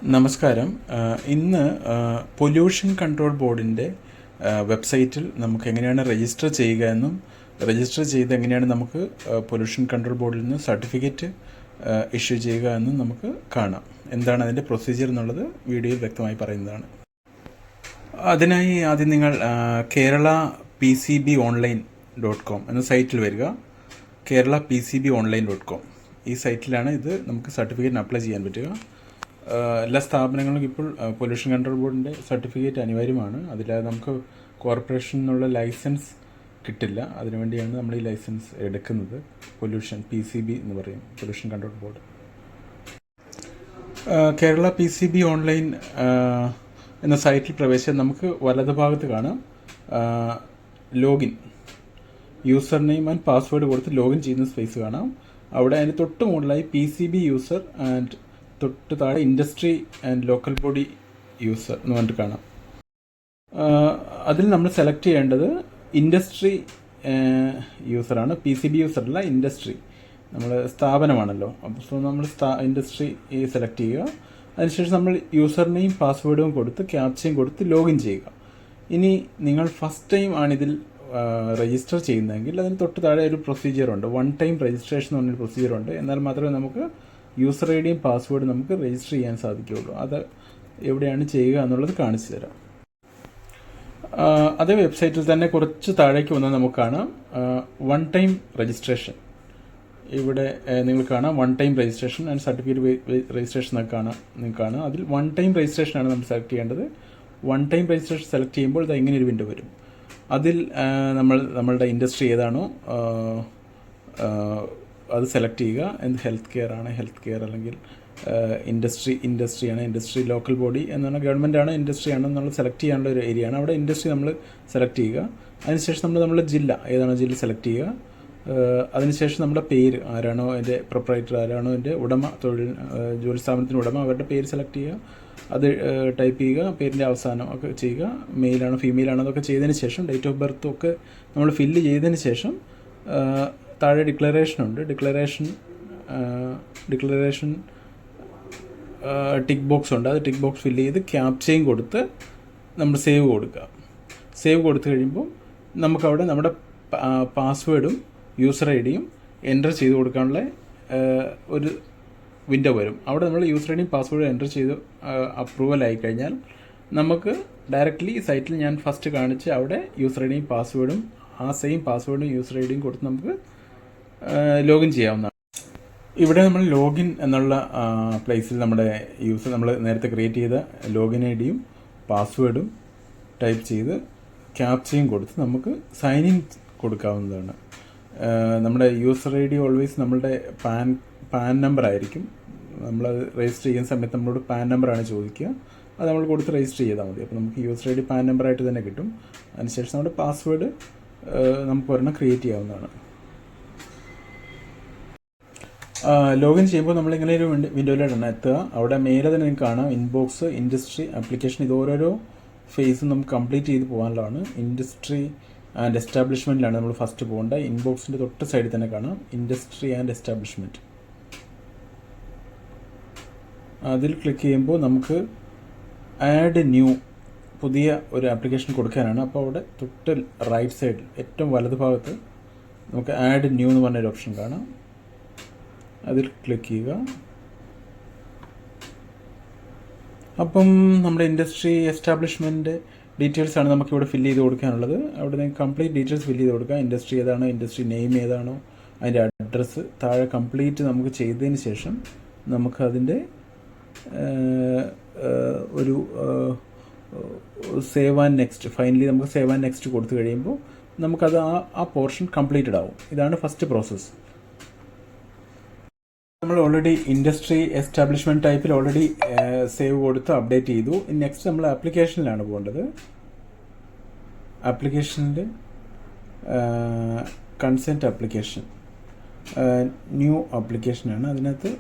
നമസ്കാരം. ഇന്ന് pollution control ബോർഡിൻ്റെ വെബ്സൈറ്റിൽ നമുക്ക് എങ്ങനെയാണ് രജിസ്റ്റർ ചെയ്യുക എന്നും രജിസ്റ്റർ ചെയ്ത് എങ്ങനെയാണ് നമുക്ക് പൊല്യൂഷൻ കൺട്രോൾ ബോർഡിൽ നിന്ന് സർട്ടിഫിക്കറ്റ് ഇഷ്യൂ ചെയ്യുക എന്നും നമുക്ക് കാണാം. എന്താണ് അതിൻ്റെ പ്രൊസീജിയർ എന്നുള്ളത് വീഡിയോയിൽ വ്യക്തമായി പറയുന്നതാണ്. അതിനായി ആദ്യം നിങ്ങൾ kerala.pcbonline.com എന്ന സൈറ്റിൽ വരിക. kerala.pcbonline.com ഈ സൈറ്റിലാണ് ഇത് നമുക്ക് സർട്ടിഫിക്കറ്റിന് അപ്ലൈ ചെയ്യാൻ പറ്റുക. എല്ലാ സ്ഥാപനങ്ങളും ഇപ്പോൾ പൊല്യൂഷൻ കൺട്രോൾ ബോർഡിൻ്റെ സർട്ടിഫിക്കറ്റ് അനിവാര്യമാണ്. അതില്ലാതെ നമുക്ക് കോർപ്പറേഷൻ എന്നുള്ള ലൈസൻസ് കിട്ടില്ല. അതിനുവേണ്ടിയാണ് നമ്മൾ ഈ ലൈസൻസ് എടുക്കുന്നത്. PCB എന്ന് പറയും, pollution control board. Kerala PCB online എന്ന സൈറ്റിൽ പ്രവേശിച്ചാൽ നമുക്ക് വലതുഭാഗത്ത് കാണാം login, user name and password കൊടുത്ത് ലോഗിൻ ചെയ്യുന്ന സ്പേസ് കാണാം. അവിടെ അതിന് തൊട്ട് മുകളിലായി PCB യൂസർ ആൻഡ് തൊട്ട് താഴെ industry and local body user എന്ന് പറഞ്ഞിട്ട് കാണാം. അതിൽ നമ്മൾ സെലക്ട് ചെയ്യേണ്ടത് ഇൻഡസ്ട്രി യൂസറാണ്. PCB യൂസറല്ല, ഇൻഡസ്ട്രി. നമ്മൾ സ്ഥാപനമാണല്ലോ, അപ്പോൾ നമ്മൾ ഇൻഡസ്ട്രി സെലക്ട് ചെയ്യുക. അതിനുശേഷം നമ്മൾ യൂസർ നെയിം പാസ്വേഡും കൊടുത്ത് ക്യാപ്ചയും കൊടുത്ത് ലോഗിൻ ചെയ്യുക. ഇനി നിങ്ങൾ ഫസ്റ്റ് ടൈം ആണിതിൽ രജിസ്റ്റർ ചെയ്യുന്നതെങ്കിൽ അതിന് തൊട്ട് താഴെ ഒരു പ്രൊസീജിയറുണ്ട്. വൺ ടൈം രജിസ്ട്രേഷൻ എന്ന് പറഞ്ഞൊരു പ്രൊസീജിയറുണ്ട്. എന്നാൽ മാത്രമേ നമുക്ക് യൂസർ ഐ ഡിയും പാസ്വേഡും നമുക്ക് രജിസ്റ്റർ ചെയ്യാൻ സാധിക്കുകയുള്ളൂ. അത് എവിടെയാണ് ചെയ്യുക എന്നുള്ളത് കാണിച്ചു തരാം. അതേ വെബ്സൈറ്റിൽ തന്നെ കുറച്ച് താഴേക്ക് വന്നാൽ നമുക്ക് കാണാം വൺ ടൈം രജിസ്ട്രേഷൻ. ഇവിടെ നിങ്ങൾ കാണാം one time registration and certificate registration എന്നൊക്കെ നിങ്ങൾക്ക് കാണാം. അതിൽ വൺ ടൈം രജിസ്ട്രേഷനാണ് നമ്മൾ സെലക്ട് ചെയ്യേണ്ടത്. വൺ ടൈം രജിസ്ട്രേഷൻ സെലക്ട് ചെയ്യുമ്പോൾ ഇത് ഇങ്ങനെ ഒരു വിൻഡോ വരും. അതിൽ നമ്മളുടെ ഇൻഡസ്ട്രി ഏതാണോ അത് സെലക്ട് ചെയ്യുക. ഹെൽത്ത് കെയർ ആണ് ഹെൽത്ത് കെയർ, അല്ലെങ്കിൽ ഇൻഡസ്ട്രിയാണ് ഇൻഡസ്ട്രി, ലോക്കൽ ബോഡി എന്നാണ് ഗവൺമെൻറ് ആണ് ഇൻഡസ്ട്രി ആണെന്നുള്ള സെലക്ട് ചെയ്യാനുള്ള ഒരു ഏരിയ ആണ്. അവിടെ ഇൻഡസ്ട്രി നമ്മൾ സെലക്ട് ചെയ്യുക. അതിനുശേഷം നമ്മുടെ ജില്ല ഏതാണോ ജില്ല സെലക്ട് ചെയ്യുക. അതിനുശേഷം നമ്മുടെ പേര്, ആരാണോ അതിൻ്റെ പ്രൊപ്പറേറ്റർ, ആരാണോ അതിൻ്റെ ഉടമ, ജോലി സ്ഥാപനത്തിന് ഉടമ, അവരുടെ പേര് സെലക്ട് ചെയ്യുക. അത് ടൈപ്പ് ചെയ്യുക. പേരിൻ്റെ അവസാനം ഒക്കെ ചെയ്യുക. മെയിലാണോ ഫീമെയിലാണോ അതൊക്കെ ചെയ്തതിന് ശേഷം ഡേറ്റ് ഓഫ് ബർത്തും ഒക്കെ നമ്മൾ ഫില്ല് ചെയ്തതിന് ശേഷം താഴെ ഡിക്ലറേഷൻ ഉണ്ട്. ഡിക്ലറേഷൻ ടിക്ക് ബോക്സ് ഉണ്ട്. അത് ടിക്ക് ബോക്സ് ഫില്ല് ചെയ്ത് ക്യാപ്ചയും കൊടുത്ത് നമ്മൾ സേവ് കൊടുക്കുക. സേവ് കൊടുത്തു കഴിയുമ്പോൾ നമുക്കവിടെ നമ്മുടെ പാസ്വേഡും യൂസർ ഐ ഡിയും എൻ്റർ ചെയ്ത് കൊടുക്കാനുള്ള ഒരു വിൻഡോ വരും. അവിടെ നമ്മൾ യൂസർ ഐ ഡിയും പാസ്വേഡും എൻ്റർ ചെയ്ത് അപ്രൂവൽ ആയി കഴിഞ്ഞാൽ നമുക്ക് ഡയറക്റ്റ്ലി സൈറ്റിൽ ഞാൻ ഫസ്റ്റ് കാണിച്ച് അവിടെ യൂസർ ഐ ഡിയും പാസ്വേഡും ആ സെയിം പാസ്വേഡും യൂസർ ഐ ഡിയും കൊടുത്ത് നമുക്ക് ലോഗിൻ ചെയ്യാവുന്നതാണ്. ഇവിടെ നമ്മൾ ലോഗിൻ എന്നുള്ള പ്ലേസിൽ നമ്മുടെ നമ്മൾ നേരത്തെ ക്രിയേറ്റ് ചെയ്ത ലോഗിൻ ഐ ഡിയും പാസ്വേഡും ടൈപ്പ് ചെയ്ത് ക്യാപ്ചയും കൊടുത്ത് നമുക്ക് സൈൻ ഇൻ കൊടുക്കാവുന്നതാണ്. നമ്മുടെ യൂസർ ഐ ഡി ഓൾവേസ് നമ്മളുടെ പാൻ നമ്പർ ആയിരിക്കും. നമ്മളത് രജിസ്റ്റർ ചെയ്യുന്ന സമയത്ത് നമ്മളോട് പാൻ നമ്പറാണ് ചോദിക്കുക. അത് നമ്മൾ കൊടുത്ത് രജിസ്റ്റർ ചെയ്താൽ മതി. അപ്പോൾ നമുക്ക് യൂസർ ഐ ഡി പാൻ നമ്പറായിട്ട് തന്നെ കിട്ടും. അതിനുശേഷം നമ്മുടെ പാസ്വേഡ് നമുക്ക് ഒരെണ്ണം ക്രിയേറ്റ് ചെയ്യാവുന്നതാണ്. ലോഗിൻ ചെയ്യുമ്പോൾ നമ്മളിങ്ങനെ ഒരു വിൻഡോയിലാണ് എത്തുക. അവിടെ മേലെ തന്നെ നിങ്ങൾക്ക് കാണാം ഇൻബോക്സ്, ഇൻഡസ്ട്രി, ആപ്ലിക്കേഷൻ. ഇത് ഓരോരോ ഫേസും നമുക്ക് കംപ്ലീറ്റ് ചെയ്ത് പോകാനുള്ളതാണ്. ഇൻഡസ്ട്രി ആൻഡ് എസ്റ്റാബ്ലിഷ്മെൻറ്റിലാണ് നമ്മൾ ഫസ്റ്റ് പോകേണ്ടത്. ഇൻബോക്സിൻ്റെ തൊട്ട് സൈഡിൽ തന്നെ കാണാം ഇൻഡസ്ട്രി ആൻഡ് എസ്റ്റാബ്ലിഷ്മെൻറ്റ്. അതിൽ ക്ലിക്ക് ചെയ്യുമ്പോൾ നമുക്ക് ആഡ് ന്യൂ, പുതിയ ഒരു ആപ്ലിക്കേഷൻ കൊടുക്കാനാണ്. അപ്പോൾ അവിടെ തൊട്ട് റൈറ്റ് സൈഡിൽ ഏറ്റവും വലതു ഭാഗത്ത് നമുക്ക് ആഡ് ന്യൂ എന്ന് പറഞ്ഞൊരു ഓപ്ഷൻ കാണാം. അതിൽ ക്ലിക്ക് ചെയ്യുക. അപ്പം നമ്മുടെ ഇൻഡസ്ട്രി എസ്റ്റാബ്ലിഷ്മെൻറ്റ് ഡീറ്റെയിൽസ് ആണ് നമുക്കിവിടെ ഫില്ല് ചെയ്ത് കൊടുക്കാനുള്ളത്. അവിടെ നിങ്ങൾക്ക് കംപ്ലീറ്റ് ഡീറ്റെയിൽസ് ഫില്ല് ചെയ്ത് കൊടുക്കുക. ഇൻഡസ്ട്രി ഏതാണോ, ഇൻഡസ്ട്രി നെയിം ഏതാണോ, അതിൻ്റെ അഡ്രസ്സ് താഴെ കംപ്ലീറ്റ് നമുക്ക് ചെയ്തതിന് ശേഷം നമുക്കതിൻ്റെ ഒരു സേവ് ആൻഡ് നെക്സ്റ്റ്, ഫൈനലി നമുക്ക് സേവ് ആൻഡ് നെക്സ്റ്റ് കൊടുത്തു കഴിയുമ്പോൾ നമുക്കത് ആ പോർഷൻ കംപ്ലീറ്റഡ് ആവും. ഇതാണ് ഫസ്റ്റ് പ്രോസസ്സ്. നമ്മൾ ഓൾറെഡി ഇൻഡസ്ട്രി എസ്റ്റാബ്ലിഷ്മെൻറ്റ് ടൈപ്പിൽ ഓൾറെഡി സേവ് കൊടുത്ത് അപ്ഡേറ്റ് ചെയ്തു. നെക്സ്റ്റ് നമ്മൾ ആപ്ലിക്കേഷനിലാണ് പോകേണ്ടത്. ആപ്ലിക്കേഷനിൽ കൺസെൻറ്റ് ആപ്ലിക്കേഷൻ, ന്യൂ ആപ്ലിക്കേഷനാണ്. അതിനകത്ത്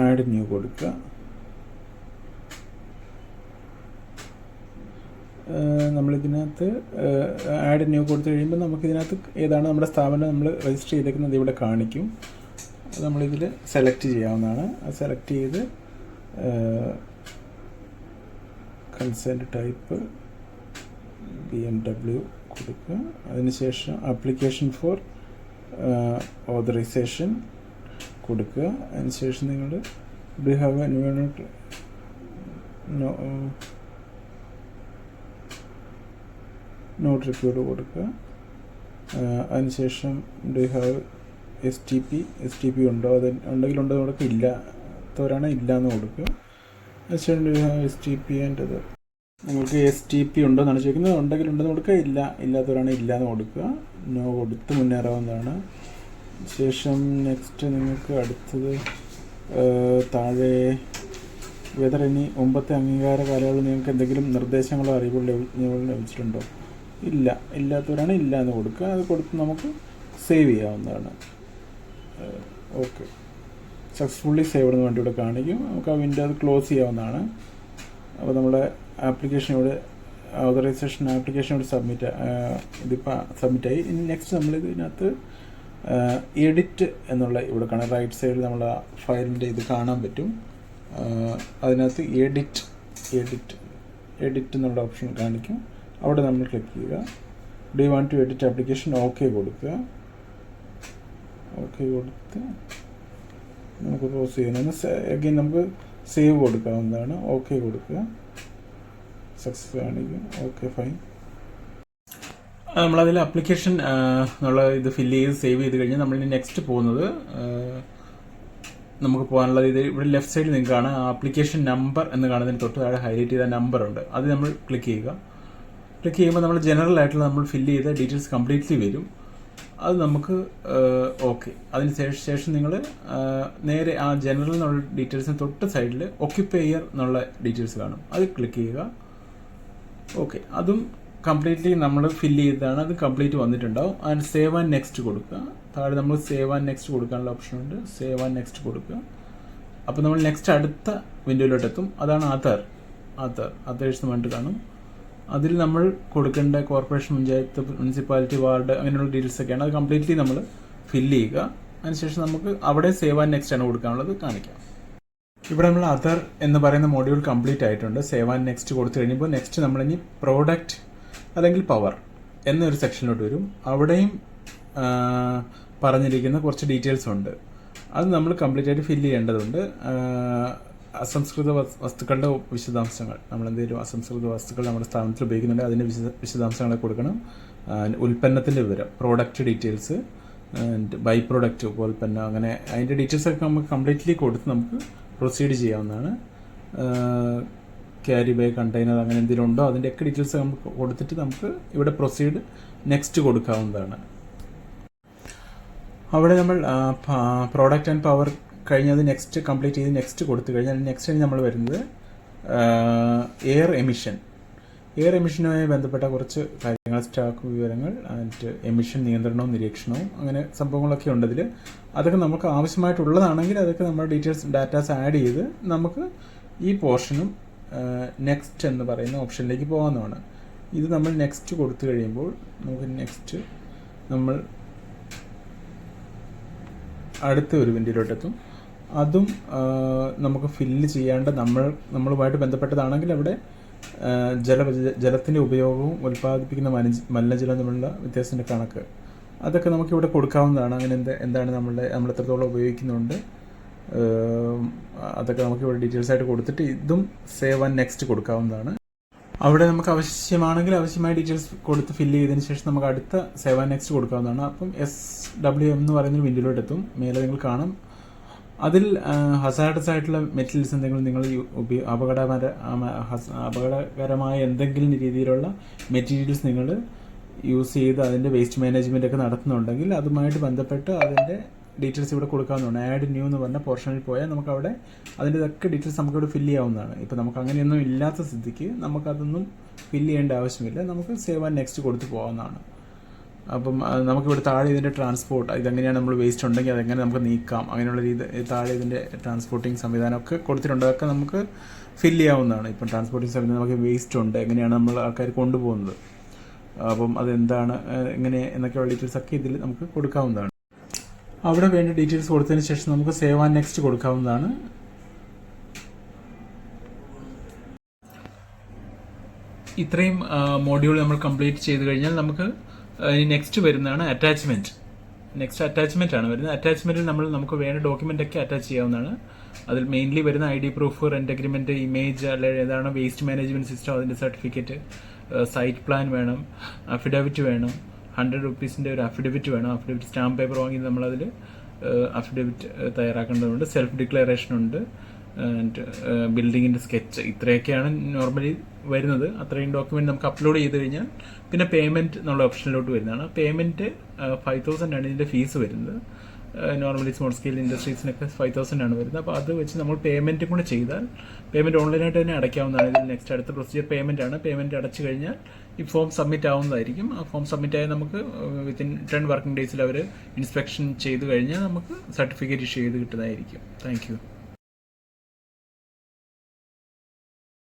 ആഡ് ന്യൂ കൊടുക്കുക. നമ്മളിതിനകത്ത് ആഡ് ന്യൂ കൊടുത്തു കഴിയുമ്പോൾ നമുക്കിതിനകത്ത് ഏതാണ് നമ്മുടെ സ്ഥാപനം നമ്മൾ രജിസ്റ്റർ ചെയ്തേക്കുന്നത് ഇവിടെ കാണിക്കും. നമ്മളിതിൽ സെലക്ട് ചെയ്യാവുന്നതാണ്. അത് സെലക്ട് ചെയ്ത് കൺസെൻറ്റ് ടൈപ്പ് BMW കൊടുക്കുക. അതിനുശേഷം ആപ്ലിക്കേഷൻ ഫോർ ഓതറൈസേഷൻ കൊടുക്കുക. അതിനുശേഷം നിങ്ങൾ do have environment not required കൊടുക്കുക. അതിനുശേഷം ഡു ഹാവ് STP ഉണ്ടോ, അത് ഉണ്ടെങ്കിൽ ഉണ്ടോ കൊടുക്കുക, ഇല്ലാത്തവരാണ് ഇല്ലയെന്ന് കൊടുക്കുക. അതിനുശേഷം ഡു ഹാവ് STP ആൻഡ് അത് നിങ്ങൾക്ക് STP ഉണ്ടോ എന്നാണ് ചോദിക്കുന്നത്. ഉണ്ടെങ്കിൽ ഉണ്ടെന്ന് കൊടുക്കുക, ഇല്ലാത്തവരാണ് ഇല്ലയെന്ന് കൊടുക്കുക. നോ കൊടുത്ത് മുന്നേറാവുന്നതാണ്. ശേഷം നെക്സ്റ്റ് നിങ്ങൾക്ക് അടുത്തത് താഴെ വെതർ ഇനി മുമ്പത്തെ അംഗീകാര കാലയളവിൽ നിങ്ങൾക്ക് എന്തെങ്കിലും നിർദ്ദേശങ്ങളോ അറിവുകളോ ലഭിച്ചിട്ടുണ്ടോ? ഇല്ലാത്തവരാണ് ഇല്ല എന്ന് കൊടുക്കുക. അത് കൊടുത്ത് നമുക്ക് സേവ് ചെയ്യാവുന്നതാണ്. ഓക്കെ, സക്സസ്ഫുള്ളി സേവ്ഡ് എന്ന് വേണ്ടി ഇവിടെ കാണിക്കും. നമുക്ക് ആ വിൻഡോ അത് ക്ലോസ് ചെയ്യാവുന്നതാണ്. അപ്പോൾ നമ്മുടെ ആപ്ലിക്കേഷൻ ഇവിടെ ഓതറൈസേഷൻ ആപ്ലിക്കേഷൻ ഇവിടെ ഇതിപ്പോൾ സബ്മിറ്റായി. ഇനി നെക്സ്റ്റ് നമ്മളിതിനകത്ത് എഡിറ്റ് എന്നുള്ള ഇവിടെ കാണാം. റൈറ്റ് സൈഡിൽ നമ്മൾ ആ ഫയലിൻ്റെ ഇത് കാണാൻ പറ്റും. അതിനകത്ത് എഡിറ്റ് എന്നുള്ള ഓപ്ഷൻ കാണിക്കും. അവിടെ നമ്മൾ ക്ലിക്ക് ചെയ്യുക. Do you want to edit application? Okay കൊടുക്കുക. ഓക്കെ കൊടുത്ത് നമുക്ക് ക്ലോസ് ചെയ്യുന്നതിന് അഗെയിൻ നമുക്ക് സേവ് കൊടുക്കാവുന്നതാണ്. ഓക്കെ കൊടുക്കുക. സക്സസ് കാണിക്കും. Okay, fine. നമ്മളതിൽ ആപ്ലിക്കേഷൻ എന്നുള്ള ഇത് ഫില്ല് ചെയ്ത് സേവ് ചെയ്ത് കഴിഞ്ഞാൽ നമ്മളിനി നെക്സ്റ്റ് പോകുന്നത് നമുക്ക് പോകാനുള്ളത് ഇത് ഇവിടെ ലെഫ്റ്റ് സൈഡിൽ നിങ്ങൾക്ക് കാണാം ആപ്ലിക്കേഷൻ നമ്പർ എന്ന് കാണുന്നതിന് തൊട്ട് താഴെ ഹൈലൈറ്റ് ചെയ്ത നമ്പർ ഉണ്ട്. അത് നമ്മൾ ക്ലിക്ക് ചെയ്യുക. ക്ലിക്ക് ചെയ്യുമ്പോൾ നമ്മൾ ജനറൽ ആയിട്ടുള്ള നമ്മൾ ഫില്ല് ചെയ്ത ഡീറ്റെയിൽസ് കംപ്ലീറ്റ്ലി വരും. അത് നമുക്ക് ഓക്കെ. അതിന് ശേഷം നിങ്ങൾ നേരെ ആ ജനറൽ എന്നുള്ള ഡീറ്റെയിൽസിന് തൊട്ട് സൈഡിൽ ഒക്യുപ്പയർ എന്നുള്ള ഡീറ്റെയിൽസ് കാണും. അത് ക്ലിക്ക് ചെയ്യുക. ഓക്കെ, അതും കംപ്ലീറ്റ്ലി നമ്മൾ ഫില്ല് ചെയ്തതാണ്. അത് കംപ്ലീറ്റ് വന്നിട്ടുണ്ടാവും. അതിന് സേവ് ആൻഡ് നെക്സ്റ്റ് കൊടുക്കുക. താഴെ നമ്മൾ സേവ് ആൻഡ് നെക്സ്റ്റ് കൊടുക്കാനുള്ള ഓപ്ഷൻ ഉണ്ട്. സേവ് ആൻഡ് നെക്സ്റ്റ് കൊടുക്കുക. അപ്പോൾ നമ്മൾ നെക്സ്റ്റ് അടുത്ത വിൻഡോയിലോട്ട് എത്തും. അതാണ് അതേഴ്സ് എന്ന് പറഞ്ഞിട്ട് കാണും. അതിൽ നമ്മൾ കൊടുക്കേണ്ട കോർപ്പറേഷൻ, പഞ്ചായത്ത്, മുനിസിപ്പാലിറ്റി, വാർഡ് അങ്ങനെയുള്ള ഡീറ്റെയിൽസ് ഒക്കെയാണ്. അത് കംപ്ലീറ്റ്ലി നമ്മൾ ഫില്ല് ചെയ്യുക. അതിനുശേഷം നമുക്ക് അവിടെ സേവ് ആൻഡ് നെക്സ്റ്റ് ആണ് കൊടുക്കാനുള്ളത് കാണിക്കാം. ഇവിടെ നമ്മൾ അതർ എന്ന് പറയുന്ന മോഡ്യൂൾ കംപ്ലീറ്റ് ആയിട്ടുണ്ട്. സേവ് ആൻഡ് നെക്സ്റ്റ് കൊടുത്തു കഴിയുമ്പോൾ നെക്സ്റ്റ് നമ്മളിനി പ്രോഡക്റ്റ് അല്ലെങ്കിൽ പവർ എന്നൊരു സെക്ഷനിലോട്ട് വരും. അവിടെയും പറഞ്ഞിരിക്കുന്ന കുറച്ച് ഡീറ്റെയിൽസ് ഉണ്ട്. അത് നമ്മൾ കംപ്ലീറ്റ് ആയിട്ട് ഫില്ല് ചെയ്യേണ്ടതുണ്ട്. അസംസ്കൃത വസ്തുക്കളുടെ വിശദാംശങ്ങൾ, നമ്മൾ എന്തെങ്കിലും അസംസ്കൃത വസ്തുക്കൾ നമ്മുടെ സ്ഥാപനത്തിൽ ഉപയോഗിക്കുന്നുണ്ട്, അതിൻ്റെ വിശദാംശങ്ങളെ കൊടുക്കണം. ഉൽപ്പന്നത്തിൻ്റെ വിവരം, പ്രോഡക്റ്റ് ഡീറ്റെയിൽസ്, ബൈ പ്രോഡക്റ്റ്, ഉൽപ്പന്നം, അങ്ങനെ അതിൻ്റെ ഡീറ്റെയിൽസൊക്കെ നമുക്ക് കംപ്ലീറ്റ്ലി കൊടുത്ത് നമുക്ക് പ്രൊസീഡ് ചെയ്യാവുന്നതാണ്. ക്യാരി ബൈ കണ്ടെയ്നർ അങ്ങനെ എന്തെങ്കിലും ഉണ്ടോ അതിൻ്റെയൊക്കെ ഡീറ്റെയിൽസ് നമുക്ക് കൊടുത്തിട്ട് നമുക്ക് ഇവിടെ പ്രൊസീഡ് നെക്സ്റ്റ് കൊടുക്കാവുന്നതാണ്. അവിടെ നമ്മൾ പ്രോഡക്റ്റ് ആൻഡ് പവർ കഴിഞ്ഞത് നെക്സ്റ്റ് കംപ്ലീറ്റ് ചെയ്ത് നെക്സ്റ്റ് കൊടുത്തു കഴിഞ്ഞാൽ നെക്സ്റ്റ് നമ്മൾ വരുന്നത് എയർ എമിഷനുമായി ബന്ധപ്പെട്ട കുറച്ച് കാര്യങ്ങൾ, സ്റ്റാക്ക് വിവരങ്ങൾ, ആൻഡ് എമിഷൻ നിയന്ത്രണവും നിരീക്ഷണവും അങ്ങനെ സംഭവങ്ങളൊക്കെ ഉണ്ട് അതിൽ. അതൊക്കെ നമുക്ക് ആവശ്യമായിട്ടുള്ളതാണെങ്കിൽ അതൊക്കെ നമ്മുടെ ഡാറ്റാസ് ആഡ് ചെയ്ത് നമുക്ക് ഈ പോർഷനും നെക്സ്റ്റ് എന്ന് പറയുന്ന ഓപ്ഷനിലേക്ക് പോകാവുന്നതാണ്. ഇത് നമ്മൾ നെക്സ്റ്റ് കൊടുത്തു കഴിയുമ്പോൾ നമുക്ക് നെക്സ്റ്റ് നമ്മൾ അടുത്ത ഒരു വിൻഡോയിലോട്ടെത്തും. അതും നമുക്ക് ഫില്ല് ചെയ്യാണ്ട് നമ്മളുമായിട്ട് ബന്ധപ്പെട്ടതാണെങ്കിൽ അവിടെ ജലത്തിൻ്റെ ഉപയോഗവും ഉൽപ്പാദിപ്പിക്കുന്ന മലിനജലം തമ്മിലുള്ള വ്യത്യാസത്തിൻ്റെ കണക്ക് അതൊക്കെ നമുക്കിവിടെ കൊടുക്കാവുന്നതാണ്. അങ്ങനെ എന്താണ് നമ്മൾ എത്രത്തോളം ഉപയോഗിക്കുന്നുണ്ട് അതൊക്കെ നമുക്കിവിടെ ഡീറ്റെയിൽസ് ആയിട്ട് കൊടുത്തിട്ട് ഇതും സേവ് ആൻഡ് നെക്സ്റ്റ് കൊടുക്കാവുന്നതാണ്. അവിടെ നമുക്ക് ആവശ്യമാണെങ്കിൽ ആവശ്യമായ ഡീറ്റെയിൽസ് കൊടുത്ത് ഫില്ല് ചെയ്തതിന് ശേഷം നമുക്ക് അടുത്ത സേവ് ആൻഡ് നെക്സ്റ്റ് കൊടുക്കാവുന്നതാണ്. അപ്പം SWM എന്ന് പറയുന്നൊരു വിൻഡോയിലോട്ട് എത്തും. മേലെ നിങ്ങൾ കാണും അതിൽ ഹസാർഡസ് ആയിട്ടുള്ള മെറ്റീരിയൽസ് എന്തെങ്കിലും നിങ്ങൾ അപകടകരമായ എന്തെങ്കിലും രീതിയിലുള്ള മെറ്റീരിയൽസ് നിങ്ങൾ യൂസ് ചെയ്ത് അതിൻ്റെ വേസ്റ്റ് മാനേജ്മെൻ്റ് ഒക്കെ നടത്തുന്നുണ്ടെങ്കിൽ അതുമായിട്ട് ബന്ധപ്പെട്ട് അതിൻ്റെ ഡീറ്റെയിൽസ് ഇവിടെ കൊടുക്കാവുന്നതാണ്. ആഡ് ന്യൂ എന്ന് പറഞ്ഞ പോർഷനിൽ പോയാൽ നമുക്ക് അവിടെ അതിൻ്റെതൊക്കെ ഡീറ്റെയിൽസ് നമുക്കിവിടെ ഫില്ല് ചെയ്യാവുന്നതാണ്. ഇപ്പോൾ നമുക്ക് അങ്ങനെയൊന്നും ഇല്ലാത്ത സ്ഥിതിക്ക് നമുക്കതൊന്നും ഫില്ല് ചെയ്യേണ്ട ആവശ്യമില്ല. നമുക്ക് സേവ് ആൻഡ് നെക്സ്റ്റ് കൊടുത്ത് പോകാവുന്നതാണ്. അപ്പം നമുക്കിവിടെ താഴെ ഇതിൻ്റെ ട്രാൻസ്പോർട്ട്, ഇതെങ്ങനെയാണ് നമ്മൾ വേസ്റ്റ് ഉണ്ടെങ്കിൽ അതെങ്ങനെ നമുക്ക് നീക്കാം, അങ്ങനെയുള്ള താഴെ ഇതിൻ്റെ ട്രാൻസ്പോർട്ടിങ് സംവിധാനമൊക്കെ കൊടുത്തിട്ടുണ്ട്. അതൊക്കെ നമുക്ക് ഫില്ല് ചെയ്യാവുന്നതാണ്. ഇപ്പം ട്രാൻസ്പോർട്ടിങ് സംവിധാനം നമുക്ക് വേസ്റ്റ് ഉണ്ട്, എങ്ങനെയാണ് നമ്മൾ ആൾക്കാർ കൊണ്ടുപോകുന്നത്, അപ്പം അതെന്താണ് എങ്ങനെ എന്നൊക്കെയുള്ള ഡീറ്റെയിൽസ് ഒക്കെ ഇതിൽ നമുക്ക് കൊടുക്കാവുന്നതാണ്. അവിടെ വേണ്ട ഡീറ്റെയിൽസ് കൊടുത്തതിന് ശേഷം നമുക്ക് സേവ് ആൻഡ് നെക്സ്റ്റ് കൊടുക്കാവുന്നതാണ്. ഇത്രയും മോഡ്യൂൾ നമ്മൾ കംപ്ലീറ്റ് ചെയ്ത് കഴിഞ്ഞാൽ നമുക്ക് നെക്സ്റ്റ് വരുന്നതാണ് അറ്റാച്ച്മെൻറ്റ്. നെക്സ്റ്റ് അറ്റാച്ച്മെൻ്റ് ആണ് വരുന്നത്. അറ്റാച്ച്മെൻറ്റിൽ നമുക്ക് വേണ്ട ഡോക്യുമെൻ്റ് ഒക്കെ അറ്റാച്ച് ചെയ്യാവുന്നതാണ്. അതിൽ മെയിൻലി വരുന്ന ID proof, rent agreement, image, അല്ലെങ്കിൽ ഏതാണ് വേസ്റ്റ് മാനേജ്മെൻറ്റ് സിസ്റ്റം അതിൻ്റെ സർട്ടിഫിക്കറ്റ്, സൈറ്റ് പ്ലാൻ വേണം, അഫിഡവിറ്റ് വേണം, 100 rupees ഒരു അഫിഡവിറ്റ് വേണം. അഫിഡവിറ്റ് സ്റ്റാമ്പ് പേപ്പർ വാങ്ങി നമ്മളതിൽ അഫിഡവിറ്റ് തയ്യാറാക്കേണ്ടതുണ്ട്. സെൽഫ് ഡിക്ലറേഷൻ ഉണ്ട്, ആൻഡ് ബിൽഡിങ്ങിൻ്റെ സ്കെച്ച്. ഇത്രയൊക്കെയാണ് നോർമലി വരുന്നത്. അത്രയും ഡോക്യുമെൻറ്റ് നമുക്ക് അപ്ലോഡ് ചെയ്ത് കഴിഞ്ഞാൽ പിന്നെ പേയ്മെൻറ്റ് എന്നുള്ള ഓപ്ഷനിലോട്ട് വരുന്നതാണ്. പേയ്മെൻറ്റ് 5,000 ആണ് ഇതിൻ്റെ ഫീസ് വരുന്നത്. നോർമലി സ്മോൾ സ്കെയിൽ ഇൻഡസ്ട്രീസിനൊക്കെ 5,000 ആണ് വരുന്നത്. അപ്പോൾ അത് വെച്ച് നമ്മൾ പേയ്മെൻറ്റും കൂടെ ചെയ്താൽ പേയ്മെൻറ്റ് ഓൺലൈനായിട്ട് തന്നെ അടയ്ക്കാവുന്നതാണ്. ഇതിൽ നെക്സ്റ്റ് അടുത്ത പ്രൊസീജിയർ പേയ്മെൻറ്റ് ആണ്. പേയ്മെൻറ്റ് അടച്ചു കഴിഞ്ഞാൽ ഈ ഫോം സബ്മിറ്റ് ആവുന്നതായിരിക്കും. ആ ഫോം സബ്മിറ്റ് ആയാൽ നമുക്ക് വിത്തിൻ 10 വർക്കിംഗ് ഡേയ്സിൽ അവർ ഇൻസ്പെക്ഷൻ ചെയ്ത് കഴിഞ്ഞാൽ നമുക്ക് സർട്ടിഫിക്കറ്റ് ഇഷ്യൂ ചെയ്ത് കിട്ടുന്നതായിരിക്കും. Thank you.